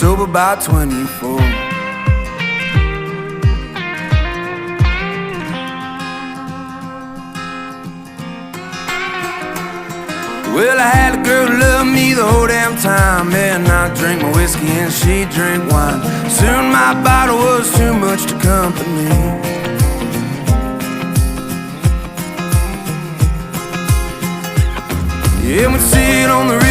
sober by 24. Well, I had a girl who loved me the whole damn time, and I drank my whiskey and she drank wine. Soon my bottle was too much to comfort me. Yeah, we'd sit on the